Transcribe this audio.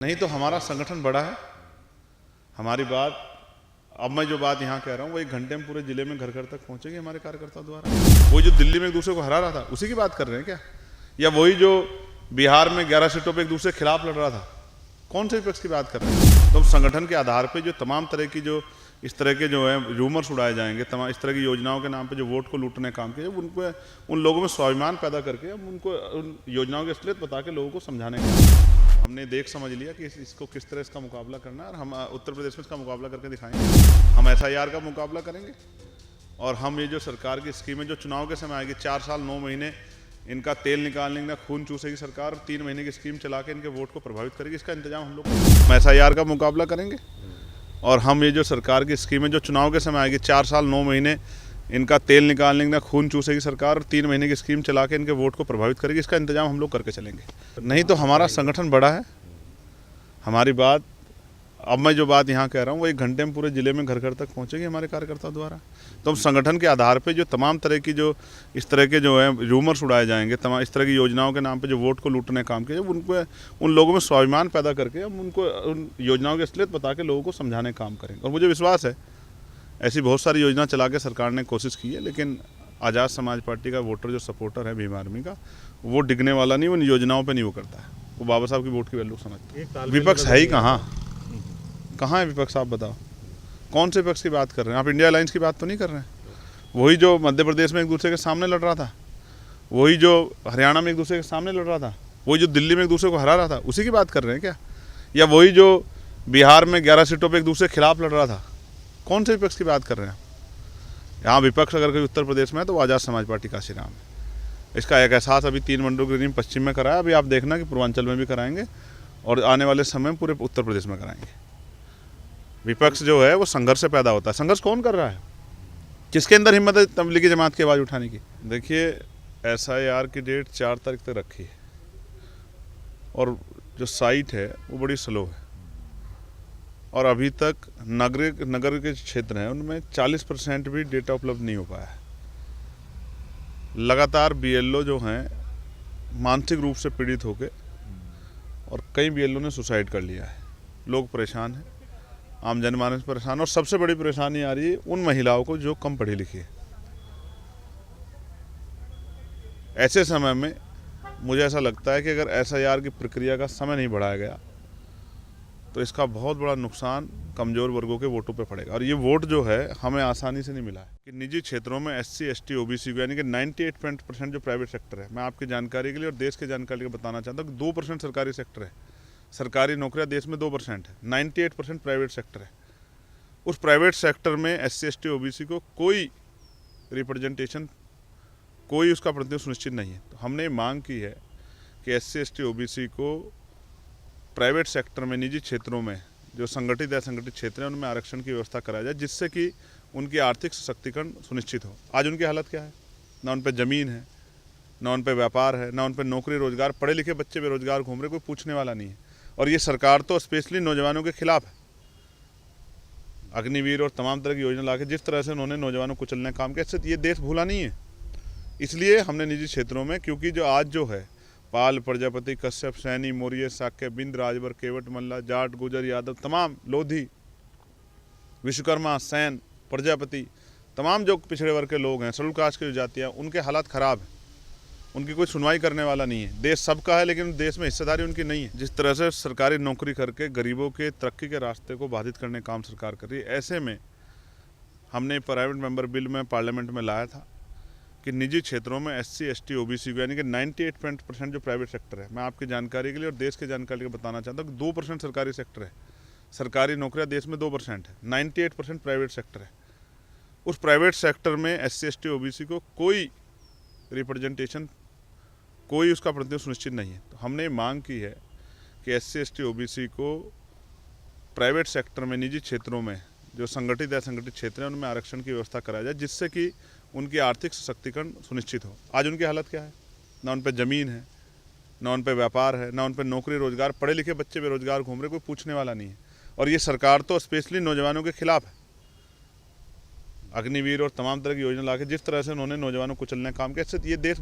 नहीं तो हमारा संगठन बड़ा है। हमारी बात, अब मैं जो बात यहाँ कह रहा हूँ वो 1 घंटे में पूरे जिले में घर घर तक पहुँचेगी हमारे कार्यकर्ताओं द्वारा। वही जो दिल्ली में एक दूसरे को हरा रहा था उसी की बात कर रहे हैं क्या? या वही जो बिहार में 11 सीटों पे एक दूसरे के खिलाफ लड़ रहा था, कौन से विपक्ष की बात कर रहे हैं? तो संगठन के आधार पे जो तमाम तरह की जो इस तरह के जो है रूमर्स उड़ाए जाएंगे, तमाम इस तरह की योजनाओं के नाम पे जो वोट को लूटने का काम किया, उनको उन लोगों में स्वाभिमान पैदा करके हम उनको उन योजनाओं की असलियत बता के लोगों को समझाने का हमने देख समझ लिया कि इसको किस तरह इसका मुकाबला करना है। और हम उत्तर प्रदेश में इसका मुकाबला करके दिखाएंगे। हम SIR का मुकाबला करेंगे और हम ये जो सरकार की स्कीम है जो चुनाव के समय आएगी, 4 साल 9 महीने इनका तेल निकालने का खून चूसेगी सरकार, 3 महीने की स्कीम चला के इनके वोट को प्रभावित करेगी, इसका इंतजाम हम लोग हम SIR का मुकाबला करेंगे। और हम ये जो सरकार की स्कीम है जो चुनाव के समय आएगी, 4 साल 9 महीने इनका तेल निकालने का खून चूसेगी सरकार, और 3 महीने की स्कीम चला के इनके वोट को प्रभावित करेगी, इसका इंतजाम हम लोग करके चलेंगे। नहीं तो हमारा संगठन बड़ा है। हमारी बात, अब मैं जो बात यहाँ कह रहा हूँ वो 1 घंटे में पूरे जिले में घर घर तक पहुँचेगी हमारे कार्यकर्ताओं द्वारा। तो हम संगठन के आधार पे जो तमाम तरह की जो इस तरह के जो है रूमर्स उड़ाए जाएंगे, तमाम इस तरह की योजनाओं के नाम पे जो वोट को लूटने का काम किया, उनको उन लोगों में स्वाभिमान पैदा करके हम उनको उन योजनाओं की असलियत बता के लोगों को समझाने का काम करेंगे। और मुझे विश्वास है ऐसी बहुत सारी योजना चला के सरकार ने कोशिश की है, लेकिन आज़ाद समाज पार्टी का वोटर जो सपोर्टर है भीम आर्मी का, वो डिगने वाला नहीं, उन योजनाओं पे नहीं वो करता है, वो बाबा साहब की वोट की वैल्यू समझते हैं। विपक्ष है ही कहाँ है विपक्ष? आप बताओ कौन से विपक्ष की बात कर रहे हैं आप? इंडिया अलायंस की बात तो नहीं कर रहे हैं। वही जो मध्य प्रदेश में एक दूसरे के सामने लड़ रहा था, वही जो हरियाणा में एक दूसरे के सामने लड़ रहा था, वही जो दिल्ली में एक दूसरे को हरा रहा था, उसी की बात कर रहे हैं क्या? या वही जो बिहार में 11 सीटों पर एक दूसरे के खिलाफ लड़ रहा था, कौन से विपक्ष की बात कर रहे हैं? यहाँ विपक्ष अगर कोई उत्तर प्रदेश में है तो वो आज़ाद समाज पार्टी काशीराम है। इसका एक एहसास अभी 3 मंडलों की टीम पश्चिम में कराया, अभी आप देखना कि पूर्वांचल में भी कराएंगे और आने वाले समय में पूरे उत्तर प्रदेश में कराएंगे। विपक्ष जो है वो संघर्ष से पैदा होता है। संघर्ष कौन कर रहा है? किसके अंदर हिम्मत है तबलीगी जमात की आवाज़ उठाने की? देखिए, SIR की डेट 4 तारीख तक रखी है और जो साइट है वो बड़ी स्लो है, और अभी तक नगर के क्षेत्र हैं उनमें 40% भी डेटा उपलब्ध नहीं हो पाया है। लगातार BLO जो हैं मानसिक रूप से पीड़ित होके, और कई BLO ने सुसाइड कर लिया है। लोग परेशान हैं, आम जनमानस परेशान, और सबसे बड़ी परेशानी आ रही है उन महिलाओं को जो कम पढ़ी लिखी है। ऐसे समय में मुझे ऐसा लगता है कि अगर SIR की प्रक्रिया का समय नहीं बढ़ाया गया तो इसका बहुत बड़ा नुकसान कमज़ोर वर्गों के वोटों पे पड़ेगा। और ये वोट जो है हमें आसानी से नहीं मिला है कि निजी क्षेत्रों में SC ST OBC को, यानी कि 98% जो प्राइवेट सेक्टर है, मैं आपकी जानकारी के लिए और देश की जानकारी के लिए बताना चाहता हूँ कि 2% सरकारी सेक्टर है। सरकारी नौकरियां देश में 2% है, 98% प्राइवेट सेक्टर है। उस प्राइवेट सेक्टर में SC ST OBC को कोई रिप्रेजेंटेशन, कोई उसका प्रतिनिधित्व सुनिश्चित नहीं है। तो हमने मांग की है कि SC ST OBC को प्राइवेट सेक्टर में, निजी क्षेत्रों में जो संगठित या असंगठित क्षेत्र हैं उनमें आरक्षण की व्यवस्था कराया जाए, जिससे कि उनकी आर्थिक सशक्तिकरण सुनिश्चित हो। आज उनकी हालत क्या है? ना उन पर ज़मीन है, ना उन पर व्यापार है, ना उन पर नौकरी रोजगार। पढ़े लिखे बच्चे बेरोजगार घूम रहे, कोई पूछने वाला नहीं है। और ये सरकार तो स्पेशली नौजवानों के खिलाफ है। अग्निवीर और तमाम तरह की योजना लाके जिस तरह से उन्होंने नौजवानों को कुचलने का काम किया, इससे ये देश भूला नहीं है। इसलिए हमने निजी क्षेत्रों में, क्योंकि जो आज जो है पाल, प्रजापति, कश्यप, सैनी, मौर्य, शाक्य, बिंद, राजभर, केवट, मल्ला, जाट, गुजर, यादव, तमाम लोधी, विश्वकर्मा, सैन, प्रजापति, तमाम जो पिछड़े वर्ग के लोग हैं, शेड्यूल कास्ट की जो जातियाँ, उनके हालात ख़राब हैं। उनकी कोई सुनवाई करने वाला नहीं है। देश सबका है लेकिन देश में हिस्सेदारी उनकी नहीं है। जिस तरह से सरकारी नौकरी करके गरीबों के तरक्की के रास्ते को बाधित करने का काम सरकार कर रही है, ऐसे में हमने प्राइवेट मेंबर बिल में पार्लियामेंट में लाया था कि निजी क्षेत्रों में SC ST OBC को, यानी कि 98% जो प्राइवेट सेक्टर है, मैं आपकी जानकारी के लिए और देश की जानकारी के लिए बताना चाहता हूँ कि 2% सरकारी सेक्टर है। सरकारी नौकरियां देश में 2% है, 98% प्राइवेट सेक्टर है। उस प्राइवेट सेक्टर में SC ST OBC को कोई रिप्रेजेंटेशन, कोई उसका प्रतिनिधित्व सुनिश्चित नहीं है। तो हमने मांग की है कि SC ST OBC को प्राइवेट सेक्टर में, निजी क्षेत्रों में जो संगठित या असंगठित क्षेत्र हैं उनमें आरक्षण की व्यवस्था कराया जाए, जिससे कि उनकी आर्थिक सशक्तिकरण सुनिश्चित हो। आज उनकी हालत क्या है? ना उन पर ज़मीन है, ना उन पर व्यापार है, ना उन पर नौकरी रोजगार। पढ़े लिखे बच्चे बेरोजगार घूम रहे, कोई पूछने वाला नहीं है। और ये सरकार तो स्पेशली नौजवानों के खिलाफ है। अग्निवीर और तमाम तरह की योजना लाके जिस तरह से उन्होंने नौजवानों को कुचलने का काम किया, इससे ये देश